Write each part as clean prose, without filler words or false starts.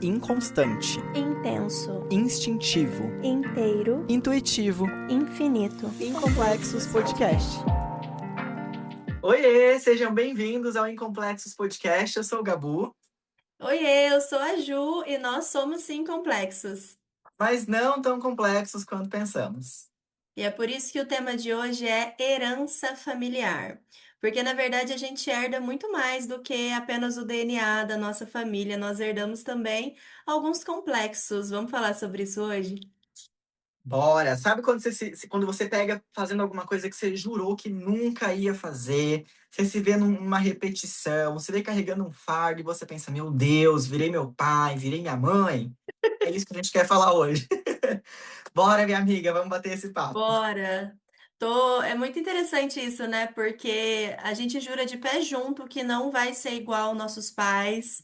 Inconstante, intenso, instintivo, inteiro, intuitivo, infinito. Incomplexos Podcast. Oiê, sejam bem-vindos ao Incomplexos Podcast. Eu sou o Gabu, Oiê, eu sou a Ju e nós somos sim complexos. mas não tão complexos quanto pensamos. E é por isso que o tema de hoje é herança familiar. Porque na verdade a gente herda muito mais do que apenas o DNA da nossa família, nós herdamos também alguns complexos. Vamos falar sobre isso hoje? Bora! Sabe quando quando você pega fazendo alguma coisa que você jurou que nunca ia fazer, você se vê numa repetição, você vê carregando um fardo e você pensa, meu Deus, virei meu pai, virei minha mãe? É isso que a gente quer falar hoje. Bora, minha amiga, vamos bater esse papo. Bora! É muito interessante isso, né? Porque a gente jura de pé junto que não vai ser igual aos nossos pais,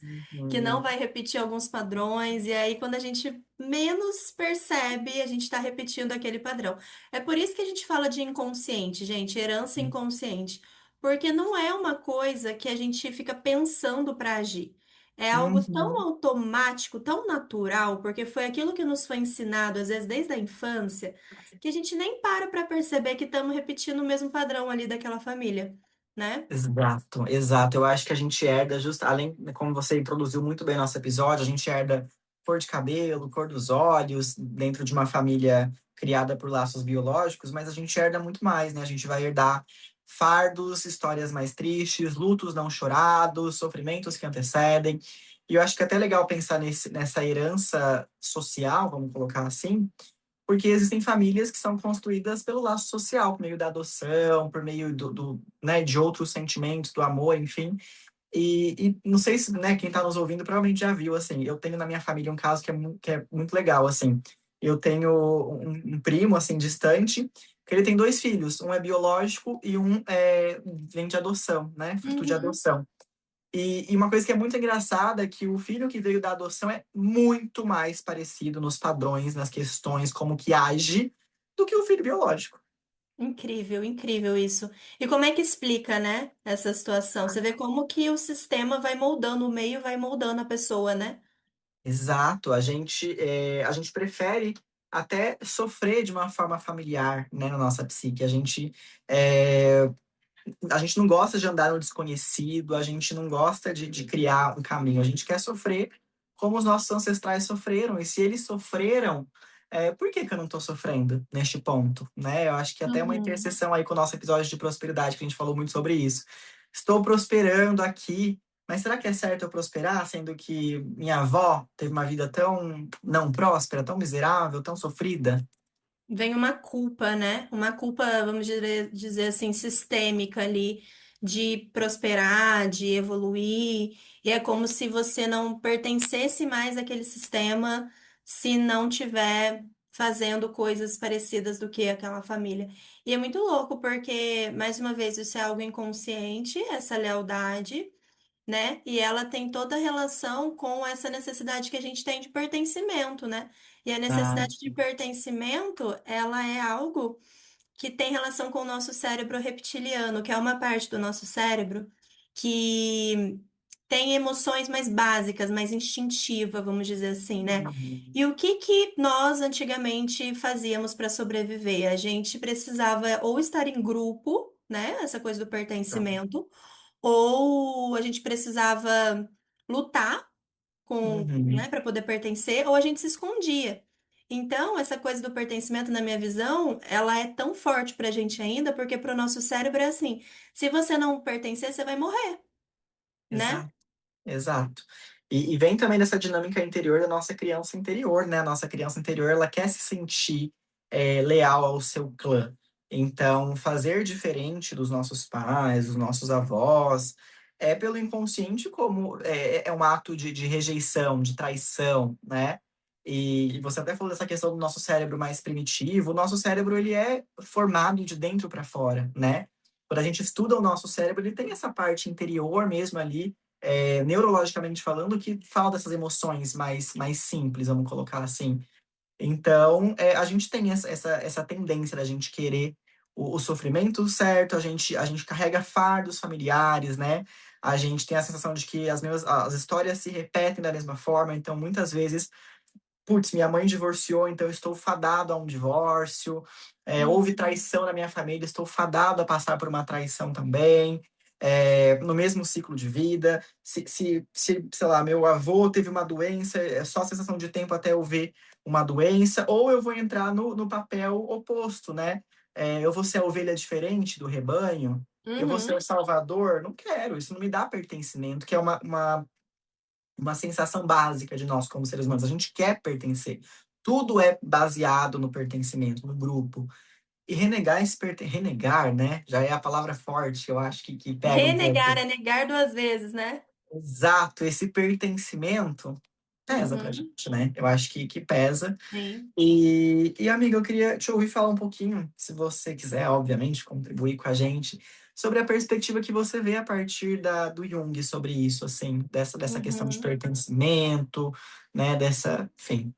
que não vai repetir alguns padrões, e aí quando a gente menos percebe, a gente está repetindo aquele padrão. É por isso que a gente fala de inconsciente, gente, herança inconsciente. Porque não é uma coisa que a gente fica pensando para agir. É algo tão Uhum. automático, tão natural, porque foi aquilo que nos foi ensinado, às vezes desde a infância que a gente nem para perceber que estamos repetindo o mesmo padrão ali daquela família, né? Exato, exato. Eu acho que a gente herda, além, como você introduziu muito bem nosso episódio, a gente herda cor de cabelo, cor dos olhos, dentro de uma família criada por laços biológicos, mas a gente herda muito mais, né? A gente vai herdar fardos, histórias mais tristes, lutos não chorados, sofrimentos que antecedem. E eu acho que é até legal pensar nessa herança social, vamos colocar assim, porque existem famílias que são construídas pelo laço social, por meio da adoção, por meio né, de outros sentimentos, do amor, enfim. E não sei se, né, quem está nos ouvindo provavelmente já viu, assim, eu tenho na minha família um caso que é muito legal, assim. Eu tenho um primo, assim, distante, que ele tem dois filhos, um é biológico e vem de adoção, né, fruto de Uhum. adoção. E uma coisa que é muito engraçada é que o filho que veio da adoção é muito mais parecido nos padrões, nas questões, como que age, do que o filho biológico. Incrível, incrível isso. E como é que explica, né, essa situação? Você vê como que o sistema vai moldando, o meio vai moldando a pessoa, né? Exato, a gente prefere até sofrer de uma forma familiar, né, na nossa psique. É, a gente não gosta de andar no desconhecido, a gente não gosta de criar um caminho, a gente quer sofrer como os nossos ancestrais sofreram. E se eles sofreram, por que que eu não estou sofrendo neste ponto, né? Eu acho que até uma Uhum. interseção aí com o nosso episódio de prosperidade, que a gente falou muito sobre isso. Estou prosperando aqui, mas será que é certo eu prosperar, sendo que minha avó teve uma vida tão não próspera, tão miserável, tão sofrida? Vem uma culpa, né? Uma culpa, vamos dizer assim, sistêmica ali, de prosperar, de evoluir. E é como se você não pertencesse mais àquele sistema se não tiver fazendo coisas parecidas do que aquela família. E é muito louco, porque, mais uma vez, isso é algo inconsciente, essa lealdade, né? E ela tem toda a relação com essa necessidade que a gente tem de pertencimento, né? E a Ah, necessidade de pertencimento, ela é algo que tem relação com o nosso cérebro reptiliano, que é uma parte do nosso cérebro que tem emoções mais básicas, mais instintiva, vamos dizer assim, né? uhum. E o que que nós antigamente fazíamos para sobreviver? A gente precisava ou estar em grupo, né? Essa coisa do pertencimento, ou a gente precisava lutar Uhum. né, para poder pertencer, ou a gente se escondia. Então, essa coisa do pertencimento, na minha visão, ela é tão forte pra gente ainda, porque pro nosso cérebro é assim: se você não pertencer, você vai morrer, né? Exato. Exato. E vem também dessa dinâmica interior da nossa criança interior, né? A nossa criança interior, ela quer se sentir leal ao seu clã. Então, fazer diferente dos nossos pais, dos nossos avós, é pelo inconsciente como é um ato de rejeição, de traição, né? E você até falou dessa questão do nosso cérebro mais primitivo. O nosso cérebro, ele é formado de dentro para fora, né? Quando a gente estuda o nosso cérebro, ele tem essa parte interior mesmo ali, neurologicamente falando, que fala dessas emoções mais simples, vamos colocar assim. Então, a gente tem essa tendência da gente querer o sofrimento certo, a gente carrega fardos familiares, né? a gente tem a sensação de que as histórias se repetem da mesma forma, então muitas vezes, putz, minha mãe divorciou, então eu estou fadado a um divórcio. Houve traição na minha família, estou fadado a passar por uma traição também. No mesmo ciclo de vida. Sei lá, meu avô teve uma doença, é só sensação de tempo até eu ver uma doença, ou eu vou entrar no papel oposto, né? Eu vou ser a ovelha diferente do rebanho, eu vou ser Uhum. o salvador. Não quero, isso não me dá pertencimento, que é uma sensação básica de nós como seres humanos. A gente quer pertencer. Tudo é baseado no pertencimento, no grupo. E renegar renegar, né? Já é a palavra forte, eu acho que pega um Renegar pouco. é negar duas vezes, né? Exato, esse pertencimento pesa pra Uhum. gente, né? Eu acho que pesa. Sim. E, amiga, eu queria te ouvir falar um pouquinho, se você quiser, obviamente, contribuir com a gente, sobre a perspectiva que você vê a partir do Jung sobre isso, assim, dessa questão de Uhum. pertencimento, né? Enfim,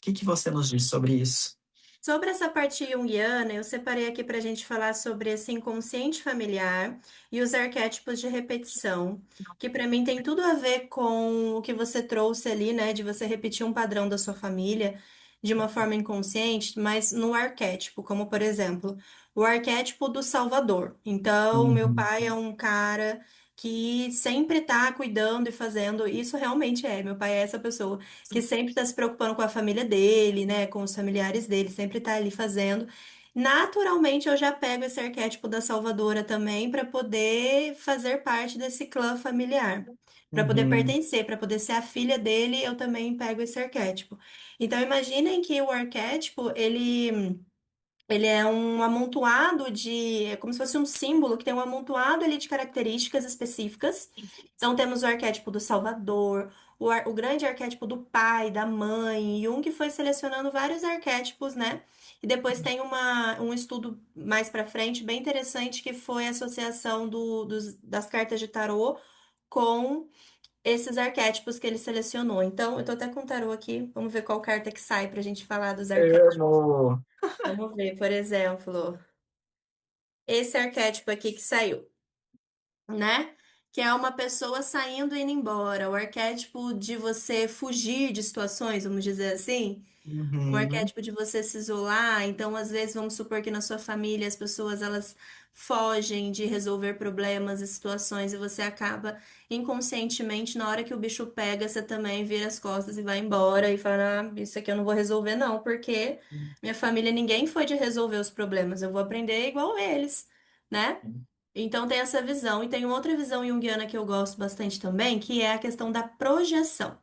o que você nos diz sobre isso? Sobre essa parte junguiana, eu separei aqui para a gente falar sobre esse inconsciente familiar e os arquétipos de repetição, que para mim tem tudo a ver com o que você trouxe ali, né, de você repetir um padrão da sua família de uma forma inconsciente, mas no arquétipo, como por exemplo, o arquétipo do Salvador. Então, meu Uhum. pai é um cara que sempre tá cuidando e fazendo, isso realmente é, meu pai é essa pessoa que sempre está se preocupando com a família dele, né, com os familiares dele, sempre está ali fazendo. Naturalmente, eu já pego esse arquétipo da salvadora também para poder fazer parte desse clã familiar, para poder Uhum. pertencer, para poder ser a filha dele, eu também pego esse arquétipo. Então, imaginem que o arquétipo, ele é um amontoado é como se fosse um símbolo que tem um amontoado ali de características específicas. Então temos o arquétipo do Salvador, o grande arquétipo do pai, da mãe. Jung foi selecionando vários arquétipos, né? E depois tem um estudo mais pra frente bem interessante que foi a associação das cartas de tarô com esses arquétipos que ele selecionou. Então, eu tô até com o tarô aqui. Vamos ver qual carta que sai pra gente falar dos arquétipos. Amo. Vamos ver, por exemplo, esse arquétipo aqui que saiu, né? Que é uma pessoa saindo e indo embora, o arquétipo de você fugir de situações, vamos dizer assim. Um Uhum. arquétipo de você se isolar. Então, às vezes, vamos supor que na sua família as pessoas elas fogem de resolver problemas e situações e você acaba inconscientemente, na hora que o bicho pega, você também vira as costas e vai embora e fala: ah, isso aqui eu não vou resolver, não, porque minha família ninguém foi de resolver os problemas, eu vou aprender igual eles, né? Então tem essa visão. E tem uma outra visão junguiana que eu gosto bastante também, que é a questão da projeção.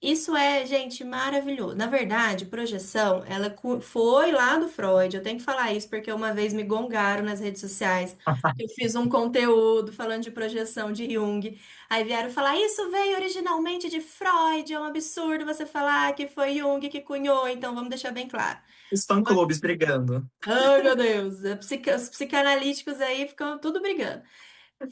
Isso é, gente, maravilhoso. Na verdade, projeção, ela foi lá do Freud. Eu tenho que falar isso porque uma vez me gongaram nas redes sociais. Eu fiz um conteúdo falando de projeção de Jung. Aí vieram falar: isso veio originalmente de Freud. É um absurdo você falar que foi Jung que cunhou. Então vamos deixar bem claro. Os fã-clubes brigando. Ai, meu Deus, os psicanalíticos aí ficam tudo brigando.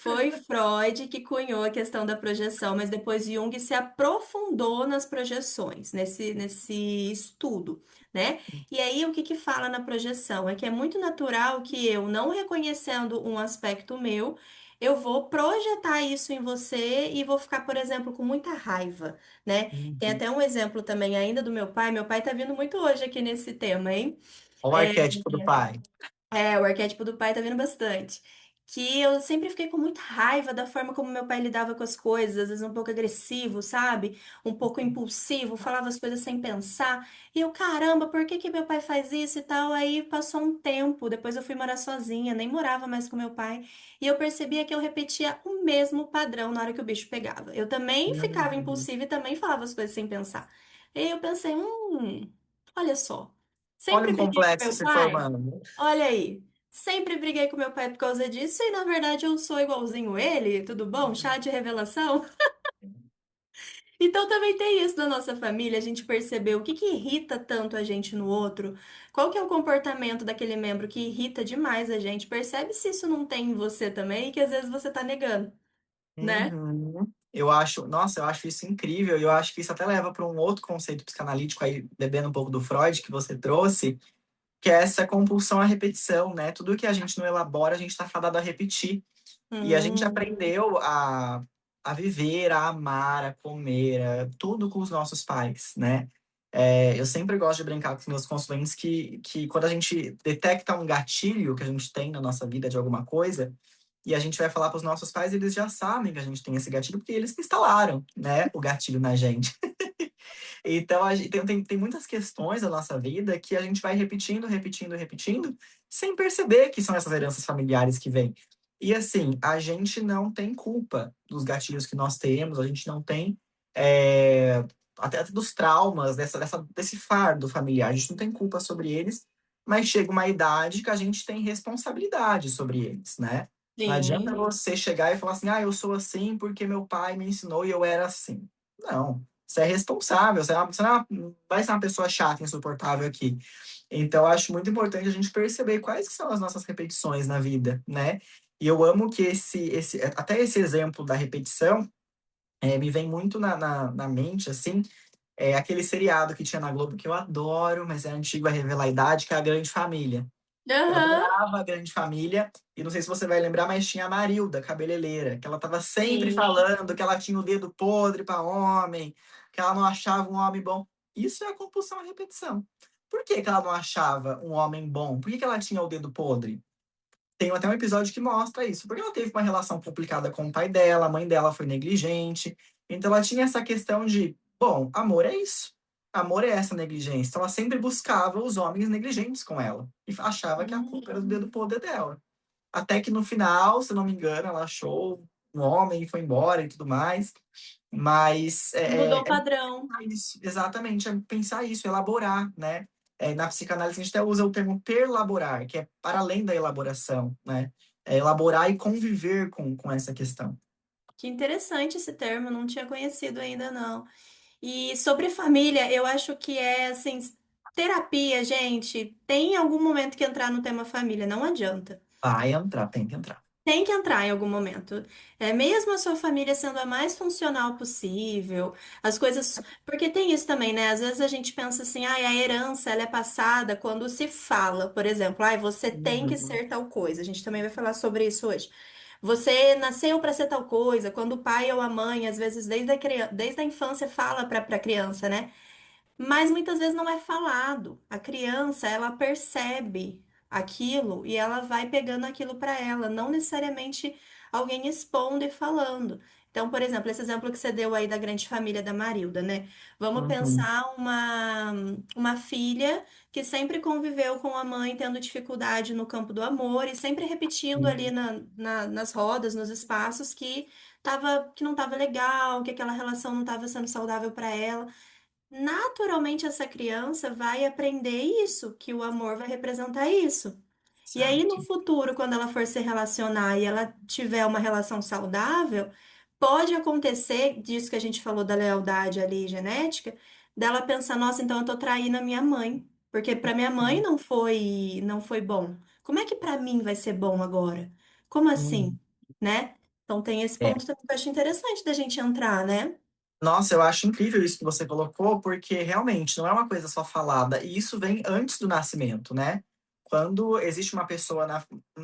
Foi Freud que cunhou a questão da projeção, mas depois Jung se aprofundou nas projeções, nesse estudo, né? E aí, o que que fala na projeção? É que é muito natural que eu, não reconhecendo um aspecto meu, eu vou projetar isso em você e vou ficar, por exemplo, com muita raiva, né? Tem Uhum. até um exemplo também ainda do meu pai. Meu pai tá vindo muito hoje aqui nesse tema, hein? Olha o arquétipo do pai. O arquétipo do pai tá vindo bastante. Que eu sempre fiquei com muita raiva da forma como meu pai lidava com as coisas, às vezes um pouco agressivo, sabe? Um pouco impulsivo, falava as coisas sem pensar. E eu, caramba, por que que meu pai faz isso e tal? Aí passou um tempo, depois eu fui morar sozinha, nem morava mais com meu pai. E eu percebia que eu repetia o mesmo padrão na hora que o bicho pegava. Eu também ficava Uhum. impulsiva e também falava as coisas sem pensar. E aí eu pensei, olha só. Olha Sempre um briguei com complexo meu se pai. formando. Olha aí, sempre briguei com meu pai por causa disso e na verdade eu sou igualzinho ele, tudo bom? Chá de revelação? Então também tem isso da nossa família, a gente perceber o que que irrita tanto a gente no outro, qual que é o comportamento daquele membro que irrita demais a gente, percebe se isso não tem em você também e que às vezes você tá negando, né? Uhum. Eu acho isso incrível, e eu acho que isso até leva para um outro conceito psicanalítico aí, bebendo um pouco do Freud que você trouxe, que é essa compulsão à repetição, né? Tudo que a gente não elabora, a gente está fadado a repetir. E a gente Hum. aprendeu a viver, a amar, a comer, tudo com os nossos pais, né? Eu sempre gosto de brincar com os meus consulentes que quando a gente detecta um gatilho que a gente tem na nossa vida de alguma coisa, e a gente vai falar para os nossos pais, eles já sabem que a gente tem esse gatilho, porque eles que instalaram, né, o gatilho na gente. Então, a gente tem muitas questões da nossa vida que a gente vai repetindo, repetindo, repetindo, sem perceber que são essas heranças familiares que vêm. E assim, a gente não tem culpa dos gatilhos que nós temos, a gente não tem é, até dos traumas, desse fardo familiar, a gente não tem culpa sobre eles, mas chega uma idade que a gente tem responsabilidade sobre eles, né? Não adianta Sim. você chegar e falar assim, eu sou assim porque meu pai me ensinou e eu era assim. Não. Você é responsável, você não vai ser uma pessoa chata, insuportável aqui. Então, eu acho muito importante a gente perceber quais que são as nossas repetições na vida, né? E eu amo que até esse exemplo da repetição me vem muito na mente, assim, aquele seriado que tinha na Globo que eu adoro, mas é antigo, a revelar a idade, que é A Grande Família. Eu Aham. adorava A Grande Família, e não sei se você vai lembrar, mas tinha a Marilda, cabeleireira, que ela tava sempre Sim. falando que ela tinha o dedo podre para homem, que ela não achava um homem bom. Isso é a compulsão à repetição. Por que que ela não achava um homem bom? Por que que ela tinha o dedo podre? Tem até um episódio que mostra isso. Porque ela teve uma relação complicada com o pai dela, a mãe dela foi negligente. Então ela tinha essa questão de, bom, amor é isso. Amor é essa negligência. Então ela sempre buscava os homens negligentes com ela. E achava que a culpa era do dedo Hum. podre dela. Até que no final, se não me engano, ela achou um homem e foi embora e tudo mais. Mas Mudou o padrão. isso, exatamente, é pensar isso, elaborar, né? Na psicanálise a gente até usa o termo perlaborar, que é para além da elaboração, né? É elaborar e conviver com essa questão. Que interessante esse termo, não tinha conhecido ainda não. E sobre família, eu acho que é assim, terapia, gente, tem algum momento que entrar no tema família, não adianta. Vai entrar, tem que entrar. Tem que entrar em algum momento. Mesmo a sua família sendo a mais funcional possível, as coisas. Porque tem isso também, né? Às vezes a gente pensa assim, a herança ela é passada quando se fala, por exemplo, você tem que Uhum. ser tal coisa. A gente também vai falar sobre isso hoje. Você nasceu para ser tal coisa, quando o pai ou a mãe, às vezes desde a infância, fala para a criança, né? Mas muitas vezes não é falado. A criança, ela percebe aquilo e ela vai pegando aquilo para ela, não necessariamente alguém expondo e falando. Então, por exemplo, esse exemplo que você deu aí da grande família da Marilda, né? Vamos Uhum. pensar uma filha que sempre conviveu com a mãe tendo dificuldade no campo do amor e sempre repetindo ali nas rodas, nos espaços que não estava legal, que aquela relação não estava sendo saudável para ela. Naturalmente essa criança vai aprender isso, que o amor vai representar isso. E aí no Exato. futuro, quando ela for se relacionar e ela tiver uma relação saudável, pode acontecer, disso que a gente falou da lealdade ali genética, dela pensar, nossa, então eu tô traindo a minha mãe, porque para minha mãe não foi bom. Como é que para mim vai ser bom agora? Como assim, Uhum. né? Então tem esse É. ponto também que eu acho interessante da gente entrar, né? Nossa, eu acho incrível isso que você colocou, porque realmente não é uma coisa só falada, e isso vem antes do nascimento, né? Quando existe uma pessoa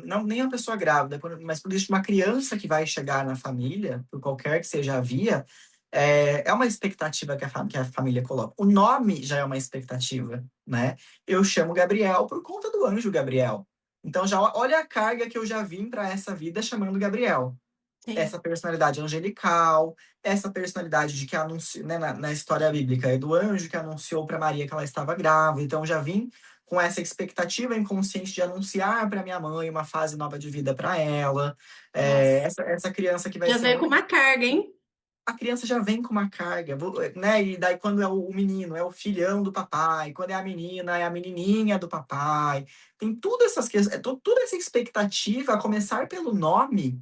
não nem uma pessoa grávida, mas quando existe uma criança que vai chegar na família, por qualquer que seja a via, é uma expectativa que a família coloca. O nome já é uma expectativa, né? Eu chamo Gabriel por conta do anjo Gabriel. Então já olha a carga que eu já vim para essa vida chamando Gabriel, Sim. essa personalidade angelical, essa personalidade de que anunciou, né, na história bíblica, é do anjo que anunciou para Maria que ela estava grávida. Então já vim com essa expectativa inconsciente de anunciar para minha mãe uma fase nova de vida para ela. Nossa. Essa criança que vai Já ser veio com uma carga, hein? a criança já vem com uma carga, né? E daí quando é o menino, é o filhão do papai, quando é a menina, é a menininha do papai. Tem todas essas questões, toda essa expectativa, a começar pelo nome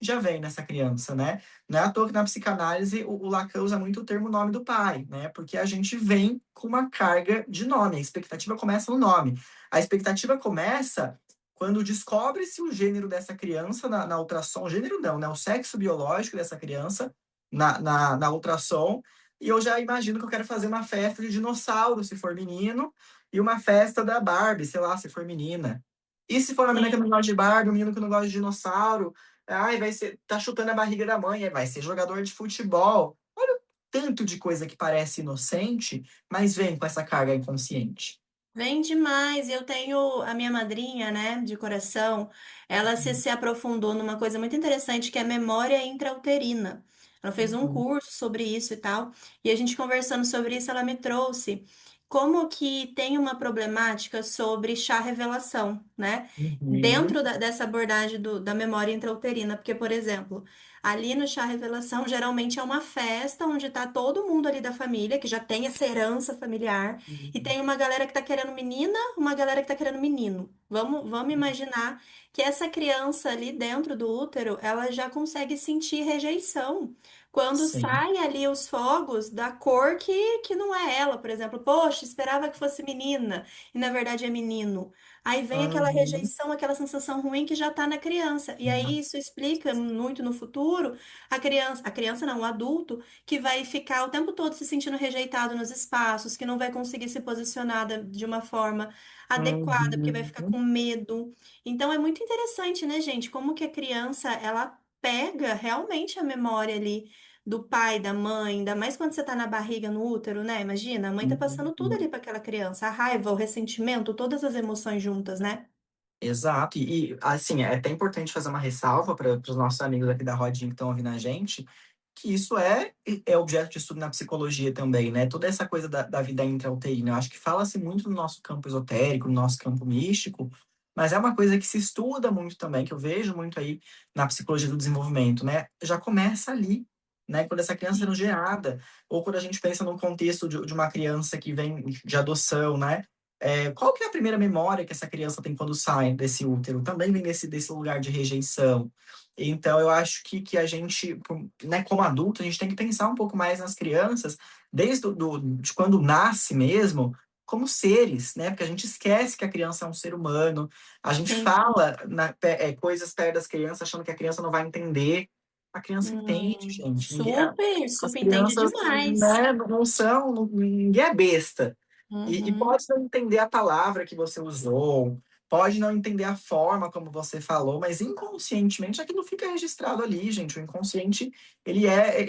já vem nessa criança, né? Não é à toa que na psicanálise o Lacan usa muito o termo nome do pai, né? Porque a gente vem com uma carga de nome, a expectativa começa no nome. A expectativa começa quando descobre-se o gênero dessa criança na ultrassom, o gênero não, né? O sexo biológico dessa criança na ultrassom, e eu já imagino que eu quero fazer uma festa de dinossauro, se for menino, e uma festa da Barbie, sei lá, se for menina. E se for uma menina que não Sim. gosta de Barbie, um menino que não gosta de dinossauro, Ai, vai ser, tá chutando a barriga da mãe, vai ser jogador de futebol. Olha o tanto de coisa que parece inocente, mas vem com essa carga inconsciente. Vem demais. Eu tenho a minha madrinha, né, de coração, ela se aprofundou numa coisa muito interessante que é a memória intrauterina. Ela fez um Uhum, curso sobre isso e tal, e a gente conversando sobre isso, ela me trouxe como que tem uma problemática sobre chá revelação, né? uhum, Dentro dessa abordagem da memória intrauterina, porque, por exemplo, ali no chá revelação, geralmente é uma festa onde está todo mundo ali da família, que já tem essa herança familiar. E uhum. tem uma galera que tá querendo menina, uma galera que tá querendo menino. Vamos imaginar que essa criança ali dentro do útero, ela já consegue sentir rejeição. Quando Sim. saem ali os fogos da cor que não é ela, por exemplo, poxa, esperava que fosse menina, e na verdade é menino. Aí vem aquela Uhum. rejeição, aquela sensação ruim que já tá na criança. E aí isso explica muito no futuro a criança não, o adulto que vai ficar o tempo todo se sentindo rejeitado nos espaços, que não vai conseguir se posicionar de uma forma adequada, porque vai ficar Uhum. com medo. Então é muito interessante, né, gente, como que a criança, ela pega realmente a memória ali do pai, da mãe, ainda mais quando você tá na barriga, no útero, né? Imagina, a mãe tá passando tudo ali Uhum. para aquela criança, a raiva, o ressentimento, todas as emoções juntas, né? Exato, assim, é até importante fazer uma ressalva para os nossos amigos aqui da rodinha que estão ouvindo a gente, que isso é objeto de estudo na psicologia também, né? Toda essa coisa da vida intrauterina. Eu acho que fala-se muito no nosso campo esotérico, no nosso campo místico, mas é uma coisa que se estuda muito também, que eu vejo muito aí na psicologia do desenvolvimento, né? Já começa ali, né? Quando essa criança é sendo Sim. gerada, ou quando a gente pensa num contexto de uma criança que vem de adoção, né? Qual que é a primeira memória que essa criança tem quando sai desse útero? Também vem desse lugar de rejeição. Então, eu acho que a gente, né, como adulto, a gente tem que pensar um pouco mais nas crianças, desde de quando nasce mesmo, como seres, né? Porque a gente esquece que a criança é um ser humano, a gente Sim. fala coisas perto das crianças achando que a criança não vai entender. A criança entende, gente. Super, As super entende crianças, demais. né, não são, ninguém é besta. E Uhum. pode não entender a palavra que você usou, pode não entender a forma como você falou, mas inconscientemente aquilo fica registrado ali, gente. O inconsciente, ele é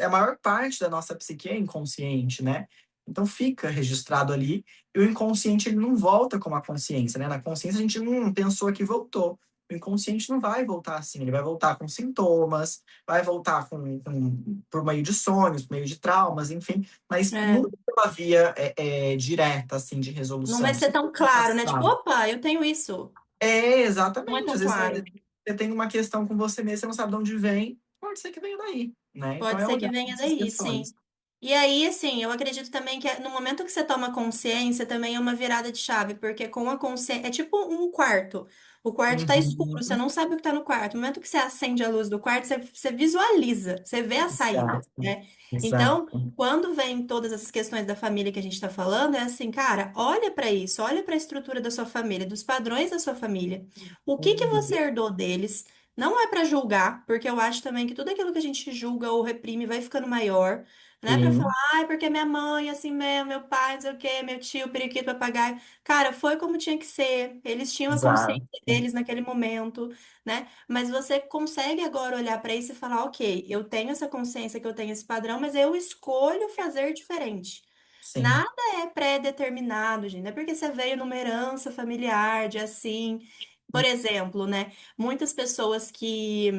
a maior parte da nossa psique é inconsciente, né? Então fica registrado ali, e o inconsciente ele não volta como a consciência, né? Na consciência a gente pensou aqui, voltou. O inconsciente não vai voltar assim, ele vai voltar com sintomas, vai voltar por meio de sonhos, por meio de traumas, enfim, mas É. nunca pela via direta, assim, de Não vai resolução. ser Sempre tão vai claro, né? Tipo, passar. opa, eu tenho isso. Não é Exatamente. tão Às vezes claro. você tem uma questão com você mesmo, você não sabe de onde vem, pode ser que venha daí, né? Então Pode é ser que olhar venha essas daí, questões. sim. E aí, assim, eu acredito também que no momento que você toma consciência, também é uma virada de chave, porque com a consciência. É tipo um quarto. O quarto tá escuro, você Uhum. não sabe o que tá no quarto. No momento que você acende a luz do quarto, você visualiza, você vê a saída, Exato. né? Então, Exato. quando vem todas essas questões da família que a gente tá falando, é assim, cara, olha pra isso, olha pra estrutura da sua família, dos padrões da sua família. O que que você Uhum. herdou deles? Não é pra julgar, porque eu acho também que tudo aquilo que a gente julga ou reprime vai ficando maior. Não é pra falar, Sim, ai, porque minha mãe, é assim mesmo, meu pai, não sei o quê, meu tio, periquito, papagaio. Cara, foi como tinha que ser. Eles tinham a consciência exato. deles naquele momento, né? Mas você consegue agora olhar pra isso e falar, ok, eu tenho essa consciência que eu tenho esse padrão, mas eu escolho fazer diferente. Sim. Nada é pré-determinado, gente. Não é porque você veio numa herança familiar de assim. Por exemplo, né? Muitas pessoas que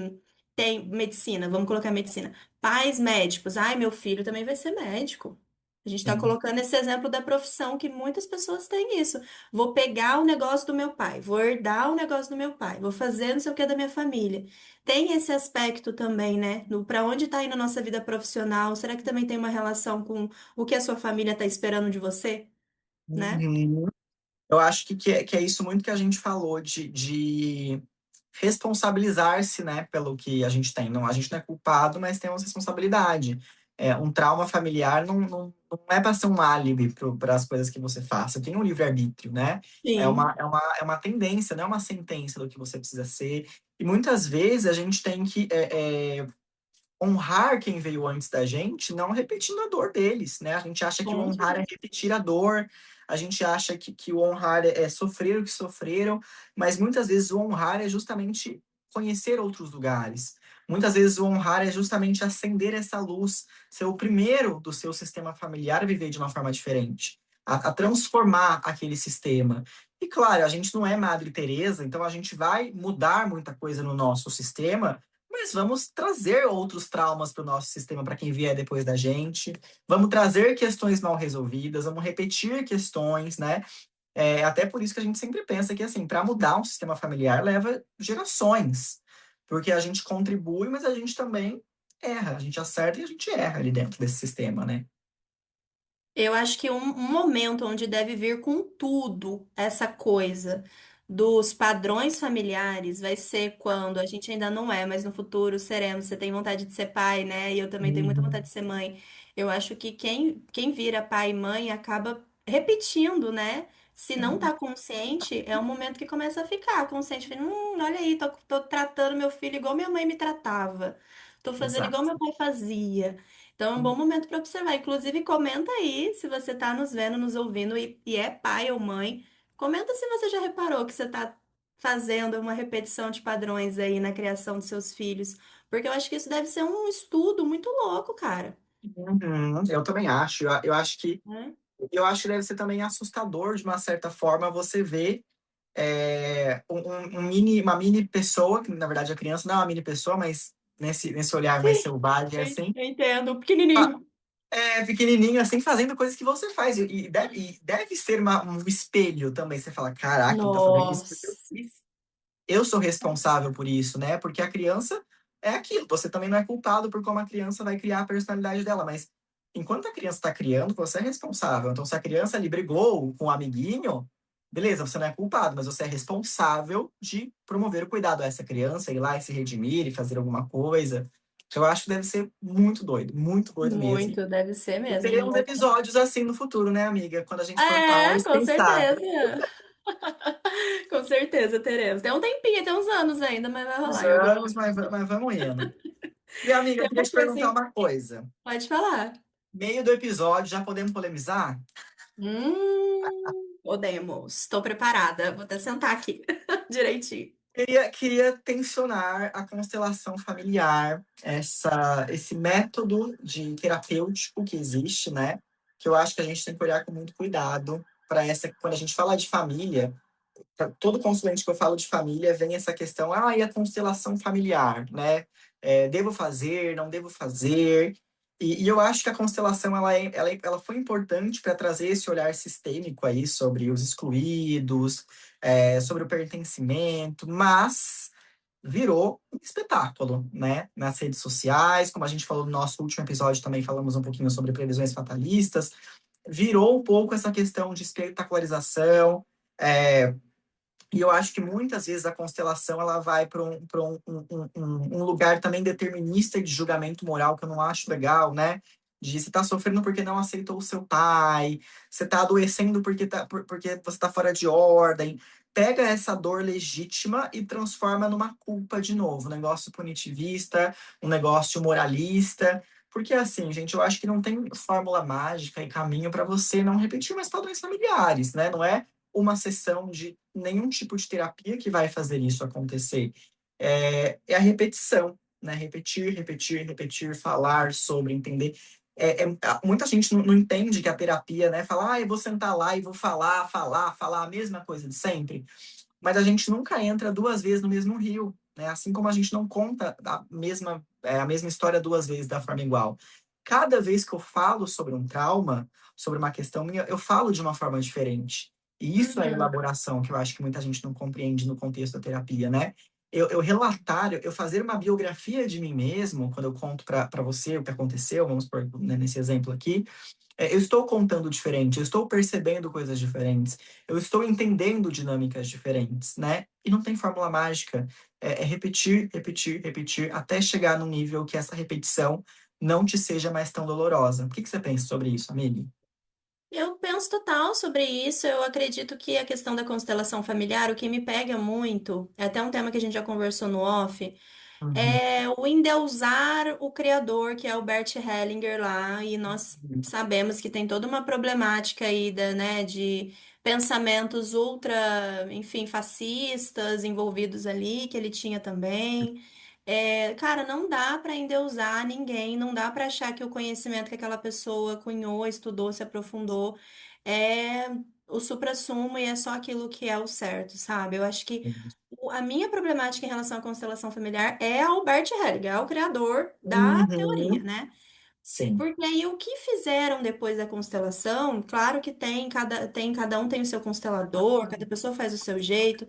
têm medicina, vamos colocar medicina, pais médicos, ai, meu filho também vai ser médico. A gente está Sim. colocando esse exemplo da profissão que muitas pessoas têm isso. Vou pegar o negócio do meu pai, vou herdar o negócio do meu pai, vou fazer não sei o que da minha família. Tem esse aspecto também, né? No para onde está indo a nossa vida profissional? Será que também tem uma relação com o que a sua família está esperando de você, né? Uhum. Eu acho que é isso muito que a gente falou de responsabilizar-se, né, pelo que a gente tem. Não, a gente não é culpado, mas temos responsabilidade. Um trauma familiar não é para ser um álibi para as coisas que você faça. Tem um livre-arbítrio, né? Sim, É uma tendência, não é uma sentença do que você precisa ser. E muitas vezes a gente tem que honrar quem veio antes da gente, não repetindo a dor deles, né? A gente acha que o com honrar é certeza. repetir a dor, a gente acha que o honrar é sofrer o que sofreram, mas muitas vezes o honrar é justamente conhecer outros lugares. Muitas vezes o honrar é justamente acender essa luz, ser o primeiro do seu sistema familiar a viver de uma forma diferente, a transformar aquele sistema. E claro, a gente não é Madre Teresa, então a gente vai mudar muita coisa no nosso sistema, mas vamos trazer outros traumas para o nosso sistema para quem vier depois da gente. Vamos trazer questões mal resolvidas, vamos repetir questões, né? Até por isso que a gente sempre pensa que, assim, para mudar um sistema familiar leva gerações. Porque a gente contribui, mas a gente também erra. A gente acerta e a gente erra ali dentro desse sistema, né? Eu acho que um momento onde deve vir com tudo essa coisa dos padrões familiares vai ser quando a gente ainda não é, mas no futuro seremos. Você tem vontade de ser pai, né? E eu também tenho muita vontade Uhum. de ser mãe. Eu acho que quem vira pai e mãe acaba repetindo, né? Se não tá consciente, é um momento que começa a ficar consciente. Fala, olha aí, tô tratando meu filho igual minha mãe me tratava. Tô fazendo igual Exato. meu pai fazia. Então, é um bom momento para observar. Inclusive, comenta aí se você está nos vendo, nos ouvindo e é pai ou mãe. Comenta se você já reparou que você está fazendo uma repetição de padrões aí na criação dos seus filhos. Porque eu acho que isso deve ser um estudo muito louco, cara. Uhum. Eu também acho. Eu acho que Né? deve ser também assustador, de uma certa forma, você ver uma mini pessoa, que na verdade a criança não é uma mini pessoa, mas nesse olhar mais Sim, selvagem, assim, eu entendo. Pequenininho. pequenininho, assim, fazendo coisas que você faz. E deve ser um espelho também. Você fala, caraca, ele tá fazendo isso porque eu Nossa. fiz. Eu sou responsável por isso, né? Porque a criança é aquilo. Você também não é culpado por como a criança vai criar a personalidade dela, mas enquanto a criança está criando, você é responsável. Então, se a criança ali brigou com um amiguinho, beleza, você não é culpado, mas você é responsável de promover o cuidado a essa criança, ir lá e se redimir e fazer alguma coisa. Eu acho que deve ser muito doido mesmo. Muito, deve ser E mesmo. teremos episódios assim no futuro, né, amiga? Quando a gente for É, pais, com quem sabe? certeza. Com certeza teremos. Tem um tempinho, tem uns anos ainda, mas vai Uns rolar. Eu anos, gosto. mas vamos indo. E, amiga, eu Tem queria uma te perguntar coisinha. uma coisa. Pode falar. Meio do episódio, já podemos polemizar? Podemos. Estou preparada. Vou até sentar aqui direitinho. Queria tensionar a constelação familiar, esse método de terapêutico que existe, né? Que eu acho que a gente tem que olhar com muito cuidado para quando a gente fala de família, pra todo consulente que eu falo de família, vem essa questão, e a constelação familiar, né? Devo fazer, não devo fazer. E eu acho que a constelação ela foi importante para trazer esse olhar sistêmico aí sobre os excluídos, sobre o pertencimento, mas virou um espetáculo, né? Nas redes sociais, como a gente falou no nosso último episódio, também falamos um pouquinho sobre previsões fatalistas, virou um pouco essa questão de espetacularização. E eu acho que muitas vezes a constelação ela vai para um lugar também determinista e de julgamento moral que eu não acho legal, né? De você tá sofrendo porque não aceitou o seu pai, você tá adoecendo porque você tá fora de ordem. Pega essa dor legítima e transforma numa culpa de novo, um negócio punitivista, um negócio moralista. Porque assim, gente, eu acho que não tem fórmula mágica e caminho para você não repetir mais padrões familiares, né? Não é uma sessão de nenhum tipo de terapia que vai fazer isso acontecer. É a repetição, né? Repetir, repetir, repetir, falar sobre, entender. Muita gente não entende que a terapia, né? Fala, eu vou sentar lá e vou falar, falar, falar a mesma coisa de sempre. Mas a gente nunca entra duas vezes no mesmo rio, né? Assim como a gente não conta a mesma história duas vezes da forma igual. Cada vez que eu falo sobre um trauma, sobre uma questão minha, eu falo de uma forma diferente. E isso é a Uhum. elaboração que eu acho que muita gente não compreende no contexto da terapia, né? Eu relatar, eu fazer uma biografia de mim mesmo, quando eu conto para você o que aconteceu, vamos por, né, nesse exemplo aqui, eu estou contando diferente, eu estou percebendo coisas diferentes, eu estou entendendo dinâmicas diferentes, né? E não tem fórmula mágica. É repetir, repetir, repetir, até chegar num nível que essa repetição não te seja mais tão dolorosa. O que você pensa sobre isso, amiga? Eu penso total sobre isso. Eu acredito que a questão da constelação familiar, o que me pega muito, é até um tema que a gente já conversou no off, Uhum. é o endeusar o criador, que é o Bert Hellinger lá, e nós sabemos que tem toda uma problemática aí né, de pensamentos ultra, enfim, fascistas envolvidos ali, que ele tinha também. Cara, não dá para endeusar ninguém, não dá para achar que o conhecimento que aquela pessoa cunhou, estudou, se aprofundou é o suprassumo e é só aquilo que é o certo, sabe? Eu acho que a minha problemática em relação à constelação familiar é ao Bert Hellinger, é o criador da teoria, Uhum. né? Sim. Porque aí o que fizeram depois da constelação, claro que cada um tem o seu constelador, cada pessoa faz o seu jeito,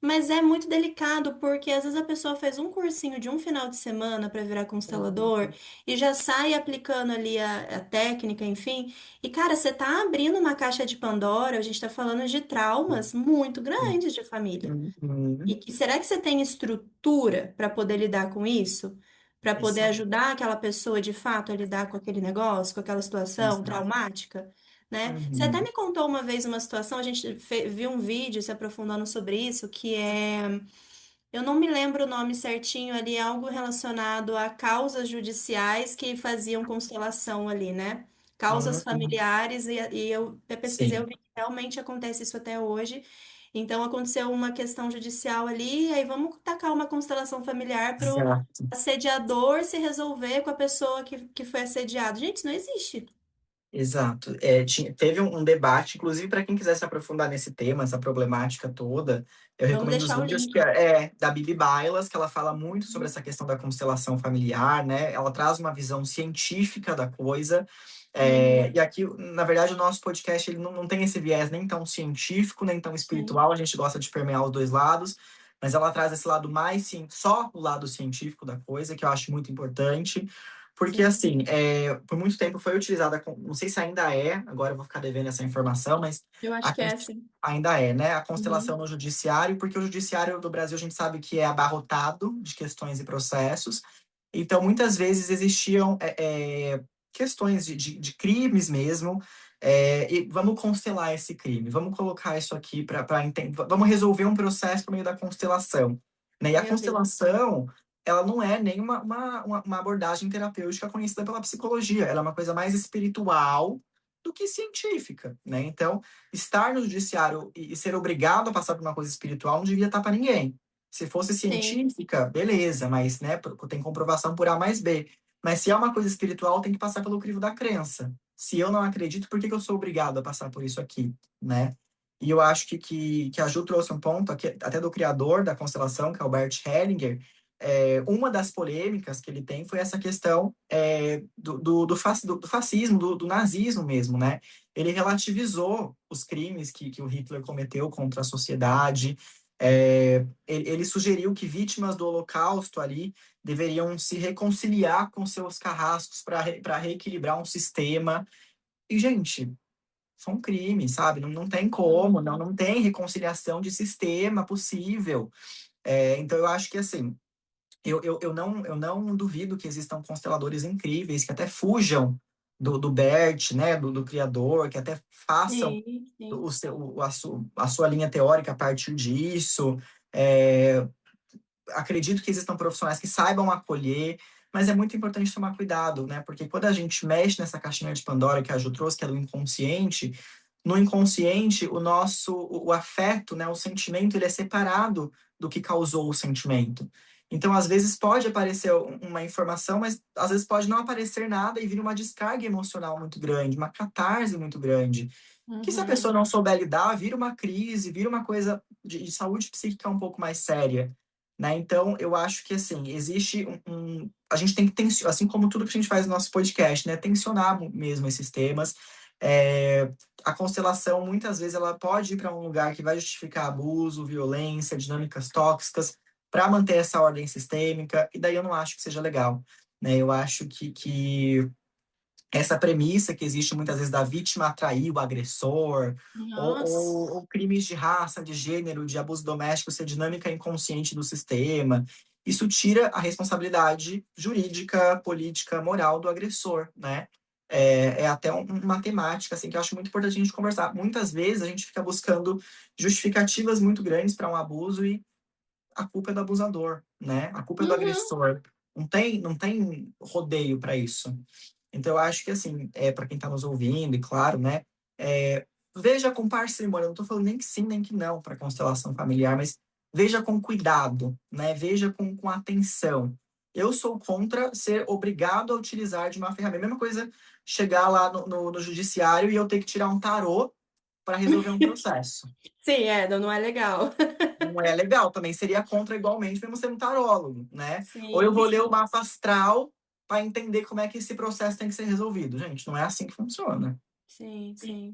mas é muito delicado porque às vezes a pessoa faz um cursinho de um final de semana para virar constelador e já sai aplicando ali a técnica, enfim. E cara, você tá abrindo uma caixa de Pandora, a gente tá falando de traumas muito grandes de família. Uhum. E será que você tem estrutura para poder lidar com isso? Para poder Exato. ajudar aquela pessoa de fato a lidar com aquele negócio, com aquela situação Exato. traumática, né? Você até Uhum. me contou uma vez uma situação, a gente viu um vídeo se aprofundando sobre isso, que é, eu não me lembro o nome certinho ali, algo relacionado a causas judiciais que faziam constelação ali, né? Causas Uhum. familiares, e eu pesquisei, eu Sim. vi que realmente acontece isso até hoje. Então aconteceu uma questão judicial ali, aí vamos tacar uma constelação familiar para o Exato. assediador se resolver com a pessoa que foi assediada. Gente, isso não existe. Exato. Teve um debate, inclusive para quem quiser se aprofundar nesse tema, essa problemática toda, eu Vamos recomendo os deixar o vídeos link. da Bibi Bailas, que ela fala muito sobre essa questão da constelação familiar, né? Ela traz uma visão científica da coisa. E Uhum, aqui, na verdade, o nosso podcast ele não tem esse viés nem tão científico, nem tão sim, espiritual, a gente gosta de permear os dois lados, mas ela traz esse lado mais, sim, só o lado científico da coisa, que eu acho muito importante. Porque, sim. assim, por muito tempo foi utilizada, não sei se ainda é, agora eu vou ficar devendo essa informação, mas Eu acho a que é cons- assim. ainda é, né? A constelação Uhum, no judiciário, porque o judiciário do Brasil a gente sabe que é abarrotado de questões e processos. Então, muitas vezes existiam questões de crimes mesmo, e vamos constelar esse crime, vamos colocar isso aqui para entender, vamos resolver um processo por meio da constelação. Né? E a meu Deus. constelação, ela não é nem uma abordagem terapêutica conhecida pela psicologia, ela é uma coisa mais espiritual do que científica, né? Então, estar no judiciário e ser obrigado a passar por uma coisa espiritual não devia estar para ninguém. Se fosse Sim, científica, beleza, mas né, tem comprovação por A mais B. Mas se é uma coisa espiritual, tem que passar pelo crivo da crença. Se eu não acredito, por que que eu sou obrigado a passar por isso aqui, né? E eu acho que a Ju trouxe um ponto aqui, até do criador da constelação, que é o Bert Hellinger. Uma das polêmicas que ele tem foi essa questão do fascismo, do nazismo mesmo, né? Ele relativizou os crimes que o Hitler cometeu contra a sociedade. Ele sugeriu que vítimas do Holocausto ali deveriam se reconciliar com seus carrascos para reequilibrar um sistema. E, gente, são crimes, sabe? Não tem como, uhum, não tem reconciliação de sistema possível. Então, eu acho que, assim, eu não duvido que existam consteladores incríveis que até fujam do Bert, né, do criador, que até façam sim, sim. o seu, a sua linha teórica a partir disso. É, acredito que existam profissionais que saibam acolher, mas é muito importante tomar cuidado, né? Porque quando a gente mexe nessa caixinha de Pandora que a Ju trouxe, que é do inconsciente, no inconsciente, o afeto, né, o sentimento, ele é separado do que causou o sentimento. Então, às vezes pode aparecer uma informação, mas às vezes pode não aparecer nada e vir uma descarga emocional muito grande, uma catarse muito grande. Que se a pessoa Uhum, não souber lidar, vira uma crise, vira uma coisa de saúde psíquica um pouco mais séria, né? Então, eu acho que, assim, existe a gente tem que tensionar, assim como tudo que a gente faz no nosso podcast, né? Tensionar mesmo esses temas. É, a constelação, muitas vezes, ela pode ir para um lugar que vai justificar abuso, violência, dinâmicas tóxicas, para manter essa ordem sistêmica, e daí eu não acho que seja legal, né? Eu acho que essa premissa que existe muitas vezes da vítima atrair o agressor, nossa. ou crimes de raça, de gênero, de abuso doméstico ser dinâmica inconsciente do sistema. Isso tira a responsabilidade jurídica, política, moral do agressor, né? É até uma temática assim, que eu acho muito importante a gente conversar. Muitas vezes a gente fica buscando justificativas muito grandes para um abuso e a culpa é do abusador, né? A culpa é do Uhum. agressor. Não tem rodeio para isso. Então, eu acho que, assim, para quem está nos ouvindo, e claro, né, veja com parcimônia, eu não estou falando nem que sim, nem que não para constelação familiar, mas veja com cuidado, né, veja com atenção. Eu sou contra ser obrigado a utilizar de uma ferramenta. Mesma coisa chegar lá no judiciário e eu ter que tirar um tarô para resolver um processo. Sim, não é legal. Não é legal, também seria contra igualmente, mesmo sendo tarólogo, né? Ou eu Sim, vou ler o sim. mapa astral para entender como é que esse processo tem que ser resolvido. Gente, não é assim que funciona. Sim, sim.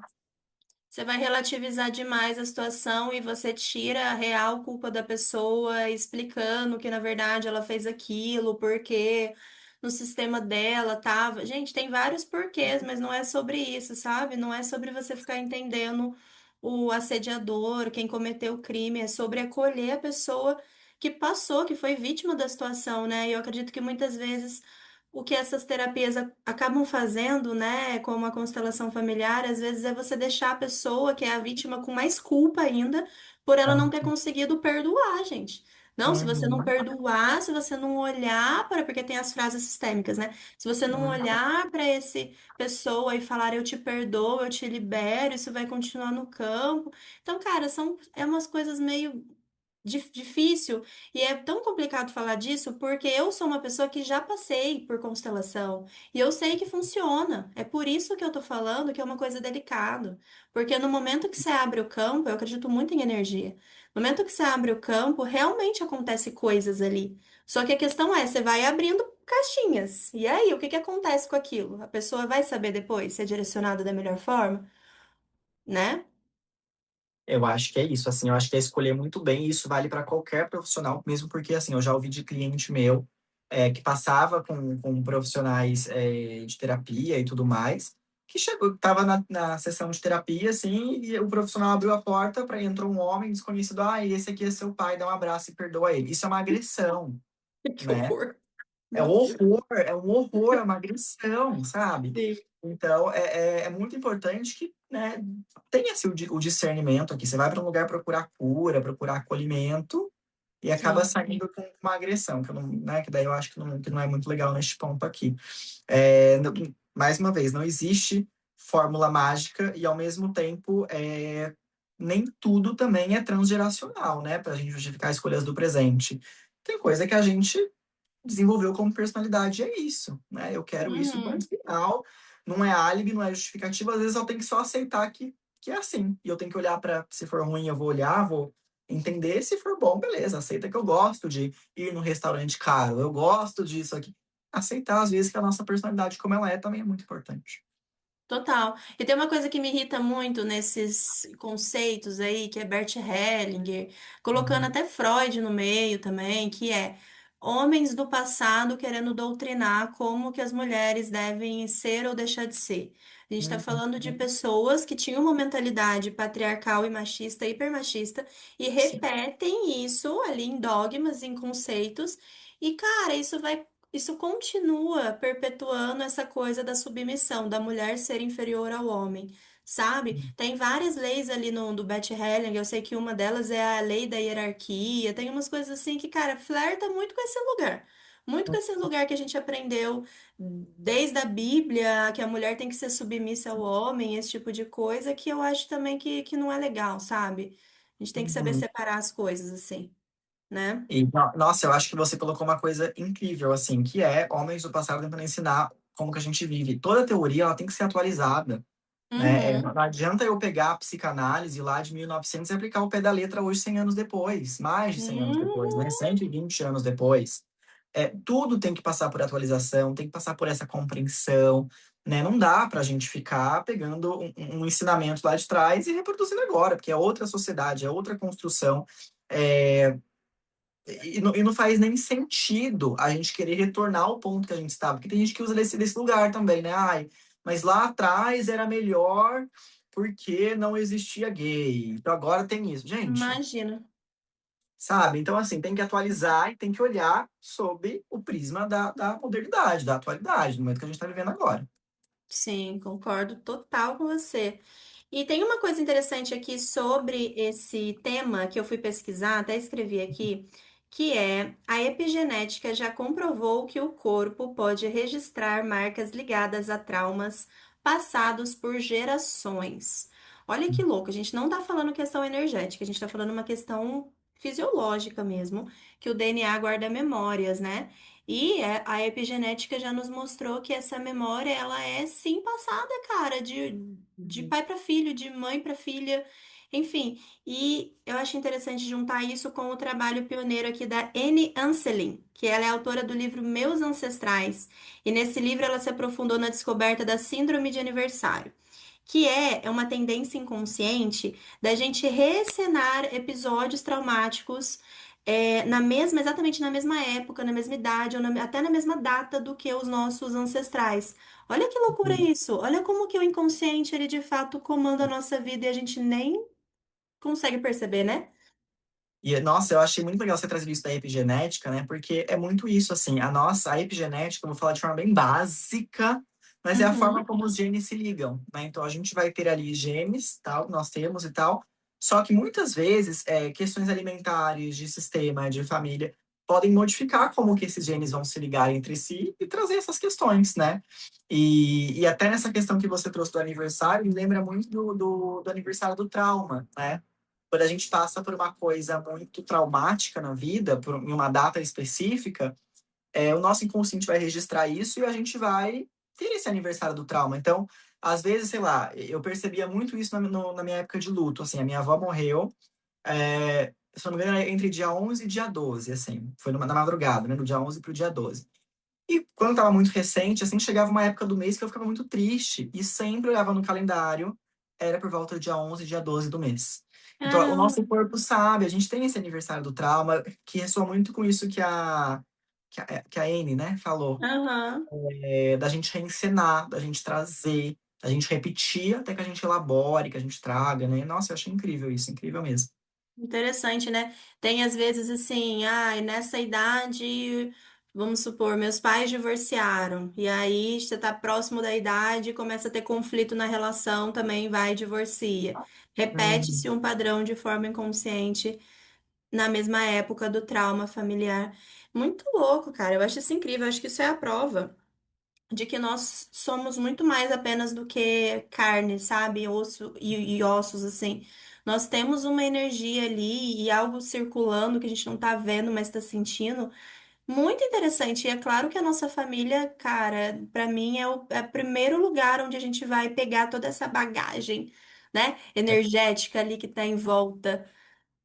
Você vai relativizar demais a situação e você tira a real culpa da pessoa, explicando que na verdade ela fez aquilo, porque no sistema dela tava. Gente, tem vários porquês, mas não é sobre isso, sabe? Não é sobre você ficar entendendo o assediador, quem cometeu o crime, é sobre acolher a pessoa que passou, que foi vítima da situação, né? E eu acredito que muitas vezes o que essas terapias acabam fazendo, né, como a constelação familiar, às vezes é você deixar a pessoa que é a vítima com mais culpa ainda, por ela Ah, não ter conseguido perdoar, gente. Não, se você não uhum, perdoar, se você não olhar para, porque tem as frases sistêmicas, né? Se você não uhum. olhar para esse pessoa e falar eu te perdoo, eu te libero, isso vai continuar no campo. Então, cara, é umas coisas meio difícil e é tão complicado falar disso porque eu sou uma pessoa que já passei por constelação e eu sei que funciona. É por isso que eu tô falando que é uma coisa delicada. Porque no momento que você abre o campo, eu acredito muito em energia. No momento que você abre o campo, realmente acontece coisas ali. Só que a questão é, você vai abrindo caixinhas. E aí, o que que acontece com aquilo? A pessoa vai saber depois se é direcionada da melhor forma, né? Eu acho que é isso, assim, eu acho que é escolher muito bem, e isso vale para qualquer profissional, mesmo porque, assim, eu já ouvi de cliente meu que passava com profissionais de terapia e tudo mais, que chegou, estava na sessão de terapia, assim, e o profissional abriu a porta para entrou um homem desconhecido, esse aqui é seu pai, dá um abraço e perdoa ele. Isso é uma agressão, Que né? horror. É um Meu Deus. horror, é um horror, é uma agressão, sabe? Sim. Então, é muito importante que, né, tenha-se o discernimento aqui. Você vai para um lugar procurar cura, procurar acolhimento, e acaba Sim. saindo com uma agressão, que, eu não, né, que daí eu acho que não é muito legal neste ponto aqui. Mais uma vez, não existe fórmula mágica, e ao mesmo tempo, nem tudo também é transgeracional, né, para a gente justificar escolhas do presente. Tem coisa que a gente desenvolveu como personalidade, é isso, né? Eu quero isso, ponto Uhum. final. Não é álibi, não é justificativa. Às vezes eu tenho que só aceitar que é assim. E eu tenho que olhar para, se for ruim, eu vou olhar, vou entender. Se for bom, beleza. Aceita que eu gosto de ir num restaurante caro. Eu gosto disso aqui. Aceitar, às vezes, que a nossa personalidade como ela é também é muito importante. Total. E tem uma coisa que me irrita muito nesses conceitos aí, que é Bert Hellinger, colocando Uhum. até Freud no meio também, que é homens do passado querendo doutrinar como que as mulheres devem ser ou deixar de ser. A gente está falando de Uhum. pessoas que tinham uma mentalidade patriarcal e machista, hipermachista, e Sim. repetem isso ali em dogmas, em conceitos, e, cara, isso continua perpetuando essa coisa da submissão, da mulher ser inferior ao homem, sabe? Tem várias leis ali no do Beth Hellinger, eu sei que uma delas é a lei da hierarquia, tem umas coisas assim que, cara, flerta muito com esse lugar. Muito com esse lugar que a gente aprendeu desde a Bíblia, que a mulher tem que ser submissa ao homem, esse tipo de coisa, que eu acho também que não é legal, sabe? A gente tem que saber Uhum. separar as coisas, assim, né? E, nossa, eu acho que você colocou uma coisa incrível, assim, que é homens do passado tentando ensinar como que a gente vive. Toda teoria, ela tem que ser atualizada, né? Uhum. Não adianta eu pegar a psicanálise lá de 1900 e aplicar o pé da letra hoje, 100 anos depois, mais de 100 anos depois, né? Uhum. 120 anos depois. Tudo tem que passar por atualização, tem que passar por essa compreensão, né? Não dá pra gente ficar pegando um ensinamento lá de trás e reproduzindo agora, porque é outra sociedade, é outra construção. É, e não faz nem sentido a gente querer retornar ao ponto que a gente estava. Porque tem gente que usa desse lugar também, né? Ai, mas lá atrás era melhor porque não existia gay. Então agora tem isso. Gente, Imagina. sabe? Então, assim, tem que atualizar e tem que olhar sob o prisma da modernidade, da atualidade, do momento que a gente está vivendo agora. Sim, concordo total com você. E tem uma coisa interessante aqui sobre esse tema que eu fui pesquisar, até escrevi aqui, que é a epigenética já comprovou que o corpo pode registrar marcas ligadas a traumas passados por gerações. Olha que louco, a gente não está falando questão energética, a gente está falando uma questão fisiológica mesmo, que o DNA guarda memórias, né? E a epigenética já nos mostrou que essa memória, ela é sim passada, cara, de pai para filho, de mãe para filha, enfim. E eu acho interessante juntar isso com o trabalho pioneiro aqui da Anne Anselin, que ela é autora do livro Meus Ancestrais. E nesse livro ela se aprofundou na descoberta da síndrome de aniversário, que é uma tendência inconsciente da gente reencenar episódios traumáticos exatamente na mesma época, na mesma idade, ou até na mesma data do que os nossos ancestrais. Olha que loucura isso! Olha como que o inconsciente, ele de fato comanda a nossa vida e a gente nem consegue perceber, né? E, nossa, eu achei muito legal você trazer isso da epigenética, né? Porque é muito isso, assim, a epigenética, eu vou falar de forma bem básica, mas é a forma Uhum. como os genes se ligam, né? Então, a gente vai ter ali genes, tal, nós temos e tal, só que muitas vezes, questões alimentares, de sistema, de família, podem modificar como que esses genes vão se ligar entre si e trazer essas questões, né? E até nessa questão que você trouxe do aniversário, me lembra muito do aniversário do trauma, né? Quando a gente passa por uma coisa muito traumática na vida, em uma data específica, o nosso inconsciente vai registrar isso e a gente vai ter esse aniversário do trauma. Então, às vezes, sei lá, eu percebia muito isso na minha época de luto. Assim, a minha avó morreu, se não me engano, era entre dia 11 e dia 12, assim. Foi na madrugada, né? Do dia 11 para o dia 12. E quando estava muito recente, assim, chegava uma época do mês que eu ficava muito triste. E sempre olhava no calendário, era por volta do dia 11, dia 12 do mês. Então, o Caramba. nosso corpo sabe, a gente tem esse aniversário do trauma, que ressoa muito com isso que a Anne, né, falou. Aham. Da gente reencenar, da gente trazer, da gente repetir até que a gente elabore, que a gente traga, né? Nossa, eu achei incrível isso, incrível mesmo. Interessante, né? Tem às vezes assim, ai, nessa idade, vamos supor, meus pais divorciaram, e aí você tá próximo da idade, começa a ter conflito na relação, também vai e divorcia. Repete-se Uhum. um padrão de forma inconsciente na mesma época do trauma familiar. Muito louco, cara. Eu acho isso incrível, eu acho que isso é a prova de que nós somos muito mais apenas do que carne, sabe? Osso e ossos, assim. Nós temos uma energia ali e algo circulando que a gente não tá vendo, mas tá sentindo. Muito interessante. E é claro que a nossa família, cara, pra mim é o primeiro lugar onde a gente vai pegar toda essa bagagem, né? Energética ali que tá em volta,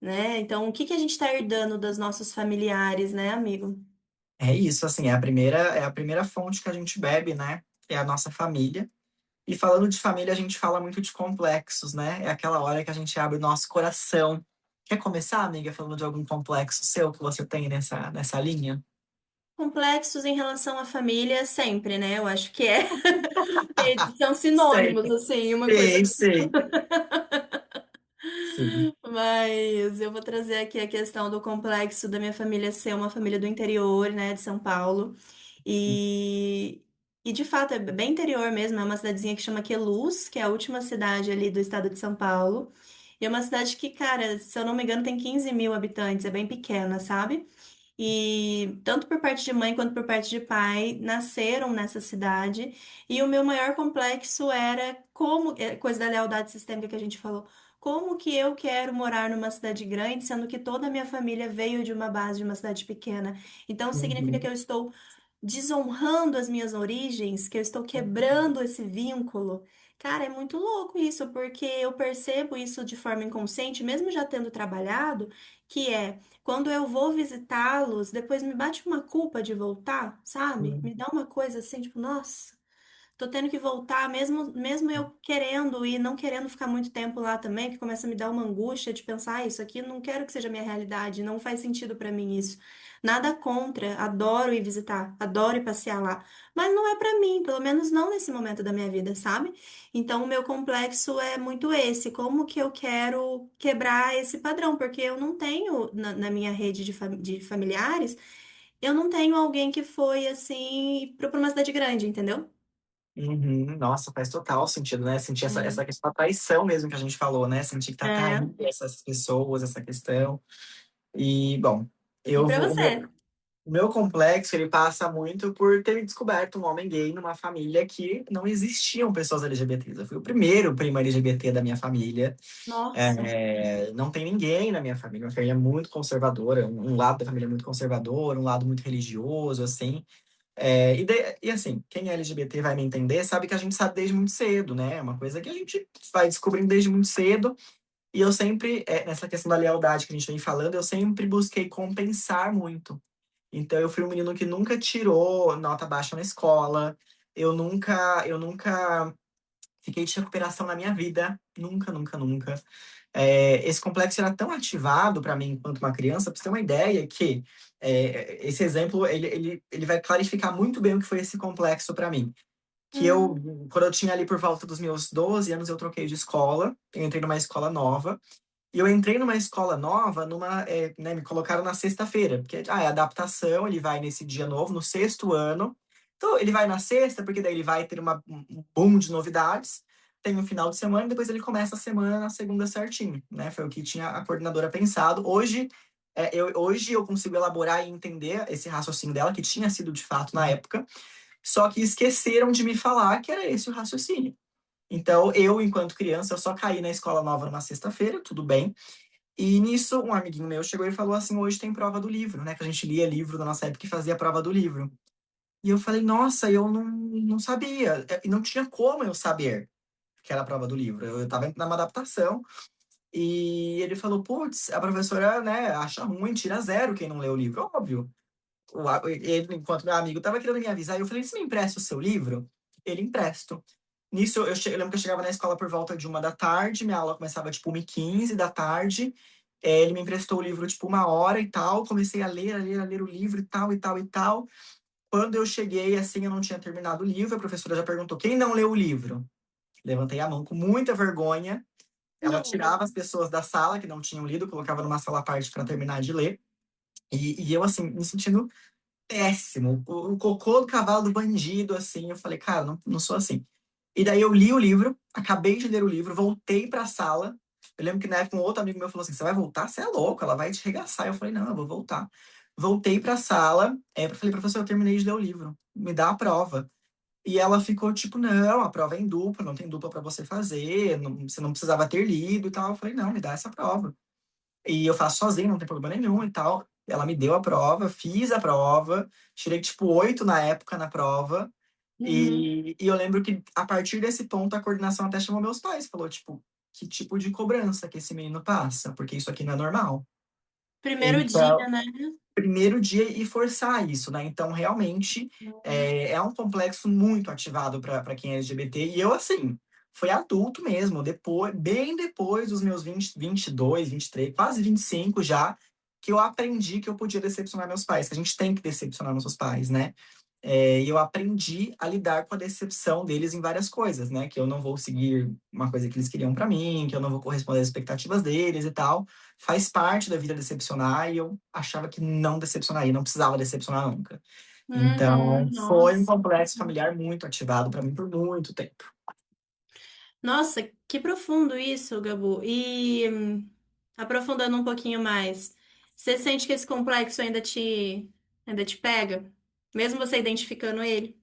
né? Então, o que que a gente tá herdando dos nossos familiares, né, amigo? É isso, assim, é a primeira fonte que a gente bebe, né? É a nossa família. E falando de família, a gente fala muito de complexos, né? É aquela hora que a gente abre o nosso coração. Quer começar, amiga, falando de algum complexo seu que você tem nessa linha? Complexos em relação à família, sempre, né? Eu acho que é. São Sei, sinônimos, assim, uma coisa. sei, sei. Sim. Mas eu vou trazer aqui a questão do complexo da minha família ser uma família do interior, né, de São Paulo. E, e de fato é bem interior mesmo, é uma cidadezinha que chama Queluz, que é a última cidade ali do estado de São Paulo. E é uma cidade que, cara, se eu não me engano, tem 15 mil habitantes, é bem pequena, sabe? E tanto por parte de mãe quanto por parte de pai nasceram nessa cidade. E o meu maior complexo era como, coisa da lealdade sistêmica que a gente falou, como que eu quero morar numa cidade grande, sendo que toda a minha família veio de uma base de uma cidade pequena. Então significa que Uhum. eu estou desonrando as minhas origens, que eu estou quebrando esse vínculo. Cara, é muito louco isso, porque eu percebo isso de forma inconsciente, mesmo já tendo trabalhado, que é quando eu vou visitá-los, depois me bate uma culpa de voltar, sabe? Me Uhum. dá uma coisa assim, tipo, nossa. Tô tendo que voltar, mesmo eu querendo e não querendo ficar muito tempo lá também, que começa a me dar uma angústia de pensar, isso aqui não quero que seja minha realidade, não faz sentido pra mim isso. Nada contra, adoro ir visitar, adoro ir passear lá, mas não é pra mim, pelo menos não nesse momento da minha vida, sabe? Então o meu complexo é muito esse, como que eu quero quebrar esse padrão, porque eu não tenho na minha rede de familiares, eu não tenho alguém que foi assim pra uma cidade grande, entendeu? Uhum. Nossa, faz total sentido, né? Sentir essa questão da traição mesmo que a gente falou, né? Sentir que tá É. traindo essas pessoas, essa questão. E, bom. E Eu pra vou, você? o meu complexo, ele passa muito por ter descoberto um homem gay numa família que não existiam pessoas LGBTs. Eu fui o primeiro primo LGBT da minha família. Nossa. Não tem ninguém na minha família. Minha família é muito conservadora. Um lado da família é muito conservador, um lado muito religioso, assim. E assim, quem é LGBT vai me entender, sabe que a gente sabe desde muito cedo, né? É uma coisa que a gente vai descobrindo desde muito cedo. E eu sempre, nessa questão da lealdade que a gente vem falando, eu sempre busquei compensar muito. Então eu fui um menino que nunca tirou nota baixa na escola. Eu nunca fiquei de recuperação na minha vida. Nunca, nunca, nunca. Esse complexo era tão ativado para mim enquanto uma criança, para você ter uma ideia, que esse exemplo ele vai clarificar muito bem o que foi esse complexo para mim. Que eu, Hum, quando eu tinha ali por volta dos meus 12 anos, eu troquei de escola, eu entrei numa escola nova. E eu entrei numa escola nova, me colocaram na sexta-feira, porque é adaptação, ele vai nesse dia novo, no sexto ano. Então, ele vai na sexta, porque daí ele vai ter um boom de novidades. Tem um final de semana, e depois ele começa a semana na segunda certinho, né? Foi o que tinha a coordenadora pensado. Hoje eu consigo elaborar e entender esse raciocínio dela, que tinha sido de fato na época, só que esqueceram de me falar que era esse o raciocínio. Então, eu, enquanto criança, eu só caí na escola nova numa sexta-feira, tudo bem. E nisso, um amiguinho meu chegou e falou assim: hoje tem prova do livro, né? Que a gente lia livro da nossa época e fazia a prova do livro. E eu falei: nossa, eu não sabia. E não tinha como eu saber que era a prova do livro. Eu tava numa adaptação. E ele falou: putz, a professora, né, acha ruim, tira zero quem não lê o livro. Óbvio. Ele, enquanto meu amigo tava querendo me avisar, eu falei: você me empresta o seu livro? Ele empresto. Nisso, eu lembro que eu chegava na escola por volta de 1 da tarde, minha aula começava tipo 1h15 da tarde. Ele me emprestou o livro tipo 1 hora e tal. Comecei a ler, a ler, a ler o livro e tal, e tal, e tal. Quando eu cheguei, assim, eu não tinha terminado o livro, a professora já perguntou: quem não leu o livro? Levantei a mão com muita vergonha. Ela não. tirava as pessoas da sala que não tinham lido, colocava numa sala à parte para terminar de ler. E eu, assim, me sentindo péssimo. O cocô do cavalo do bandido, assim. Eu falei: cara, não sou assim. E daí eu li o livro, acabei de ler o livro, voltei pra sala. Eu lembro que na época um outro amigo meu falou assim: você vai voltar? Você é louco, ela vai te regaçar. Eu falei: não, eu vou voltar. Voltei pra sala, falei: professor, eu terminei de ler o livro, me dá a prova. E ela ficou tipo: não, a prova é em dupla, não tem dupla pra você fazer, você não precisava ter lido e tal. Eu falei: não, me dá essa prova. E eu faço sozinho, não tem problema nenhum e tal. Ela me deu a prova, fiz a prova, tirei tipo 8 na época na prova. Uhum. E eu lembro que a partir desse ponto a coordenação até chamou meus pais, falou tipo, que tipo de cobrança que esse menino passa, porque isso aqui não é normal. Primeiro dia, Então, né? primeiro dia e forçar isso, né? Então, realmente, é um complexo muito ativado para quem é LGBT. E eu, assim, foi adulto mesmo, depois, bem depois dos meus 22, 23, quase 25 já, que eu aprendi que eu podia decepcionar meus pais, que a gente tem que decepcionar nossos pais, né? E eu aprendi a lidar com a decepção deles em várias coisas, né? Que eu não vou seguir uma coisa que eles queriam pra mim, que eu não vou corresponder às expectativas deles e tal. Faz parte da vida decepcionar e eu achava que não decepcionaria, não precisava decepcionar nunca. Então, Uhum, foi um nossa. complexo familiar muito ativado pra mim por muito tempo. Nossa, que profundo isso, Gabu. E aprofundando um pouquinho mais, você sente que esse complexo ainda te pega? Mesmo você identificando ele?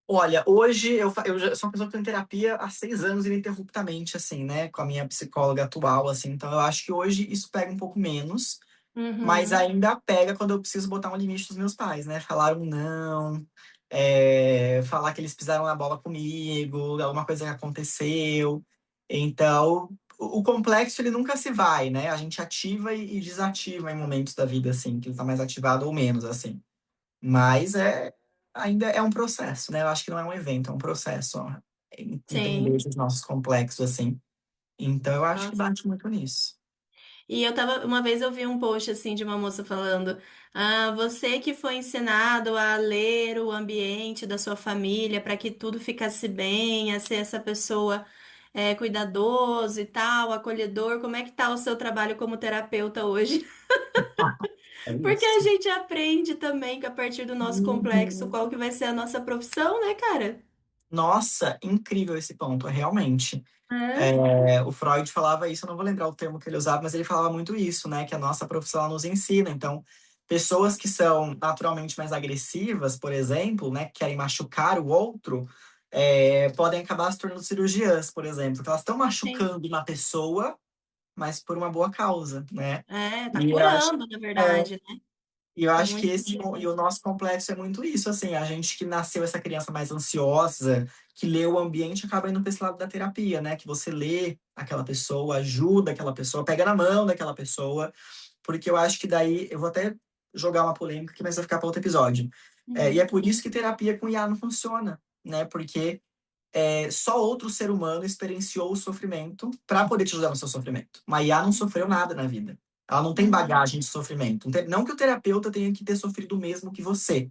Olha, hoje eu já sou uma pessoa que tem terapia há 6 anos ininterruptamente, assim, né? Com a minha psicóloga atual, assim. Então, eu acho que hoje isso pega um pouco menos. Mas Uhum, ainda pega quando eu preciso botar um limite dos meus pais, né? Falar um não, falar que eles pisaram na bola comigo, alguma coisa que aconteceu. Então, o complexo ele nunca se vai, né? A gente ativa e desativa em momentos da vida, assim, que ele tá mais ativado ou menos, assim. Mas ainda é um processo, né? Eu acho que não é um evento, é um processo, ó, entender sim. esses nossos complexos, assim. Então, eu acho que Nossa. bate muito nisso. E uma vez eu vi um post assim de uma moça falando: você que foi ensinado a ler o ambiente da sua família para que tudo ficasse bem, a ser essa pessoa cuidadoso e tal, acolhedor, como é que tá o seu trabalho como terapeuta hoje? É Porque a isso. gente aprende também que a partir do nosso complexo, Uhum. qual que vai ser a nossa profissão, né, cara? Nossa, incrível esse ponto, realmente. É. O Freud falava isso, eu não vou lembrar o termo que ele usava, mas ele falava muito isso, né? Que a nossa profissão ela nos ensina. Então, Pessoas que são naturalmente mais agressivas, por exemplo, né, que querem machucar o outro, podem acabar se tornando cirurgiãs, por exemplo, porque elas estão Sim. machucando uma pessoa, mas por uma boa causa, né? É, tá E eu acho, curando, na é, verdade, né? e eu acho que Muito esse e o nosso complexo é muito isso, assim, a gente que nasceu essa criança mais ansiosa, que lê o ambiente, acaba indo para esse lado da terapia, né? Que você lê aquela pessoa, ajuda aquela pessoa, pega na mão daquela pessoa, porque eu acho que daí eu vou até jogar uma polêmica que vai ficar para outro episódio. E é Uhum. por isso que terapia com IA não funciona, né? Porque só outro ser humano experienciou o sofrimento para poder te ajudar no seu sofrimento. Uma IA não sofreu nada na vida. Ela não tem Uhum. bagagem de sofrimento. Não que o terapeuta tenha que ter sofrido o mesmo que você,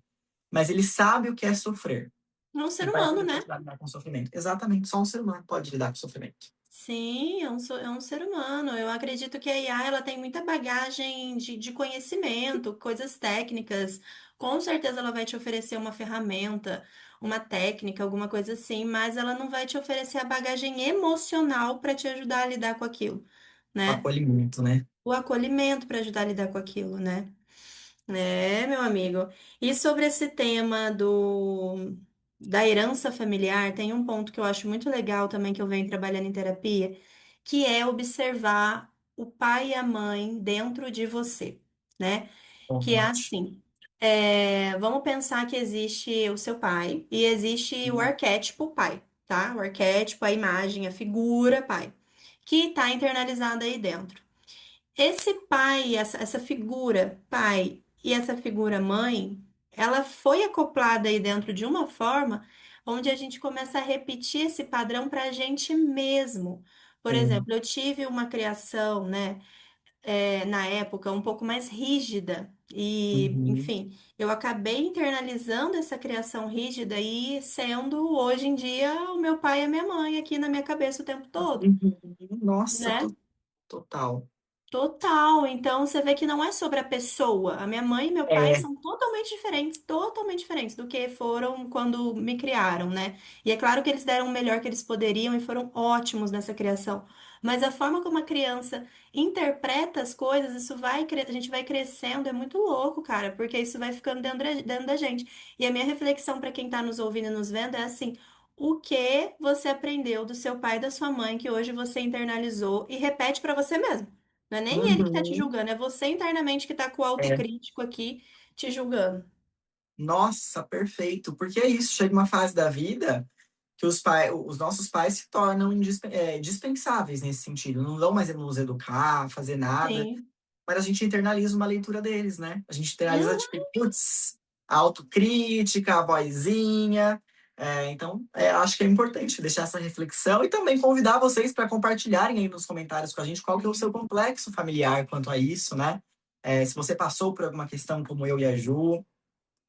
mas ele sabe o que é sofrer É um e ser vai humano, poder te né? ajudar a lidar com o sofrimento. Exatamente, só um ser humano pode lidar com o sofrimento. Sim, é um ser humano. Eu acredito que a IA ela tem muita bagagem de conhecimento, coisas técnicas. Com certeza ela vai te oferecer uma ferramenta, uma técnica, alguma coisa assim, mas ela não vai te oferecer a bagagem emocional para te ajudar a lidar com aquilo, O né? acolhimento, né? O acolhimento para ajudar a lidar com aquilo, né? É, meu amigo. E sobre esse tema da herança familiar, tem um ponto que eu acho muito legal também que eu venho trabalhando em terapia, que é observar o pai e a mãe dentro de você, né? Que é Ótimo. assim, vamos pensar que existe o seu pai e existe o arquétipo pai, tá? O arquétipo, a imagem, a figura pai, que está internalizada aí dentro. Esse pai, essa figura pai e essa figura mãe, ela foi acoplada aí dentro de uma forma onde a gente começa a repetir esse padrão para a gente mesmo. Por Sim. exemplo, eu tive uma criação, né, na época um pouco mais rígida e, Uhum. enfim, eu acabei internalizando essa criação rígida e sendo hoje em dia o meu pai e a minha mãe aqui na minha cabeça o tempo todo, Uhum. Nossa, né? total. Total, então você vê que não é sobre a pessoa. A minha mãe e meu pai É. são totalmente diferentes do que foram quando me criaram, né? E é claro que eles deram o melhor que eles poderiam e foram ótimos nessa criação. Mas a forma como a criança interpreta as coisas, a gente vai crescendo, é muito louco, cara, porque isso vai ficando dentro da gente. E a minha reflexão para quem tá nos ouvindo e nos vendo é assim: o que você aprendeu do seu pai e da sua mãe que hoje você internalizou e repete para você mesmo? Não é nem ele que tá te Uhum. julgando, é você internamente que tá com o É. autocrítico aqui te julgando. Nossa, perfeito. Porque é isso, chega uma fase da vida que os nossos pais se tornam dispensáveis nesse sentido. Não vão mais nos educar, fazer nada, Sim. mas a gente internaliza uma leitura deles, né? A gente internaliza, Hum, tipo, putz, a autocrítica, a vozinha. Então, acho que é importante deixar essa reflexão e também convidar vocês para compartilharem aí nos comentários com a gente qual que é o seu complexo familiar quanto a isso, né? Se você passou por alguma questão como eu e a Ju,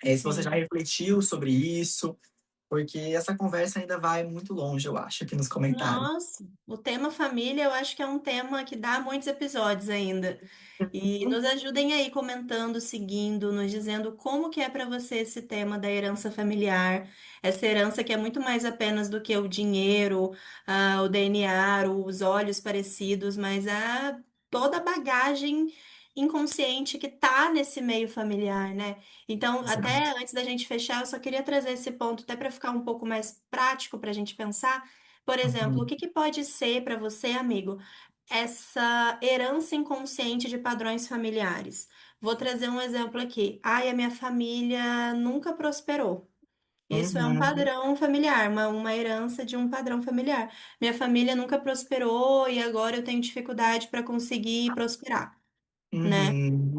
se você já sim. refletiu sobre isso, porque essa conversa ainda vai muito longe, eu acho, aqui nos comentários. Nossa, o tema família eu acho que é um tema que dá muitos episódios ainda. E nos ajudem aí comentando, seguindo, nos dizendo como que é para você esse tema da herança familiar, essa herança que é muito mais apenas do que o dinheiro, o DNA, os olhos parecidos, mas toda a bagagem inconsciente que tá nesse meio familiar, né? Então, até Exato. antes da gente fechar, eu só queria trazer esse ponto até para ficar um pouco mais prático para a gente pensar. Por exemplo, o Uhum. que que pode ser para você, amigo, essa herança inconsciente de padrões familiares? Vou trazer um exemplo aqui. Ai, a minha família nunca prosperou. Isso é um Uhum. padrão familiar, uma herança de um padrão familiar. Minha família nunca prosperou e agora eu tenho dificuldade para conseguir prosperar, né?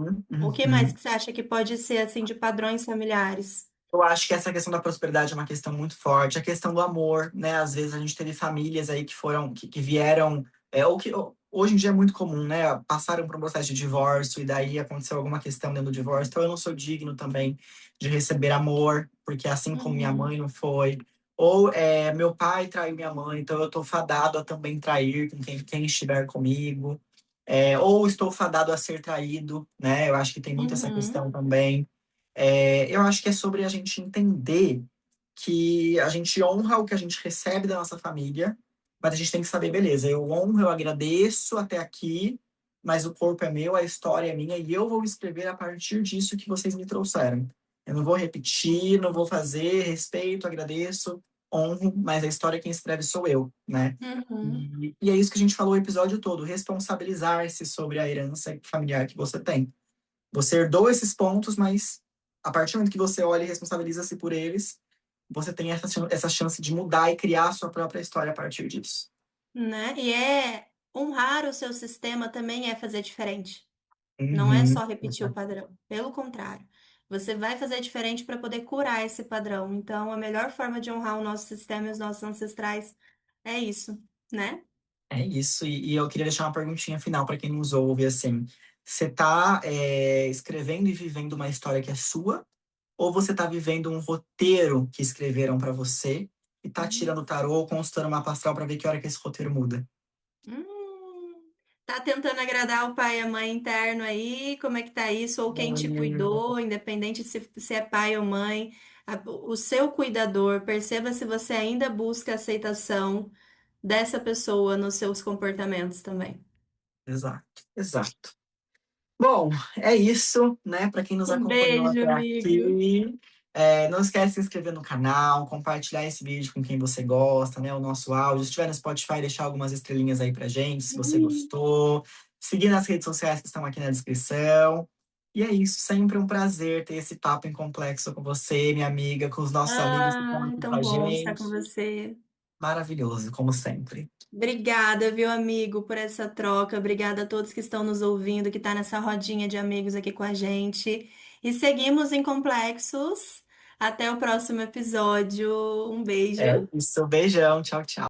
Uhum. O que mais Uhum. que você acha que pode ser assim de padrões familiares? Eu acho que essa questão da prosperidade é uma questão muito forte. A questão do amor, né? Às vezes a gente teve famílias aí que vieram, hoje em dia é muito comum, né? Passaram por um processo de divórcio e daí aconteceu alguma questão dentro do divórcio. Então eu não sou digno também de receber amor, porque assim como minha Uhum, mãe não foi. Ou meu pai traiu minha mãe, então eu tô fadado a também trair com quem estiver comigo. Ou estou fadado a ser traído, né? Eu acho que tem muito essa uhum, questão também. Eu acho que é sobre a gente entender que a gente honra o que a gente recebe da nossa família, mas a gente tem que saber, beleza, eu honro, eu agradeço até aqui, mas o corpo é meu, a história é minha e eu vou escrever a partir disso que vocês me trouxeram. Eu não vou repetir, não vou fazer, respeito, agradeço, honro, mas a história quem escreve sou eu, né? Uhum. E é isso que a gente falou o episódio todo, responsabilizar-se sobre a herança familiar que você tem. Você herdou esses pontos, mas a partir do momento que você olha e responsabiliza-se por eles, você tem essa chance de mudar e criar a sua própria história a partir disso. Né? E é honrar o seu sistema também é fazer diferente. Não é Uhum. só repetir o padrão. Pelo contrário, você vai fazer diferente para poder curar esse padrão. Então, a melhor forma de honrar o nosso sistema e os nossos ancestrais é isso, né? É isso, e eu queria deixar uma perguntinha final para quem nos ouve, assim, você está escrevendo e vivendo uma história que é sua, ou você está vivendo um roteiro que escreveram para você e tá tirando o tarô, consultando uma astral para ver que hora que esse roteiro muda? Hum, tá tentando agradar o pai e a mãe interno aí? Como é que tá isso? Ou quem te cuidou, independente se é pai ou mãe, o seu cuidador, perceba se você ainda busca a aceitação dessa pessoa nos seus comportamentos também. Exato, exato. Bom, é isso, né? Para quem nos Um acompanhou beijo, até amigo. aqui, não esquece de se inscrever no canal, compartilhar esse vídeo com quem você gosta, né? O nosso áudio. Se estiver no Spotify, deixar algumas estrelinhas aí pra gente, se você gostou. Seguir nas redes sociais que estão aqui na descrição. E é isso, sempre um prazer ter esse papo em complexo com você, minha amiga, com os nossos amigos que estão Ah, é aqui com tão a bom estar com gente. você. Maravilhoso, como sempre. Obrigada, viu, amigo, por essa troca. Obrigada a todos que estão nos ouvindo, que está nessa rodinha de amigos aqui com a gente. E seguimos em complexos. Até o próximo episódio. Um É beijo. isso, beijão, tchau, tchau.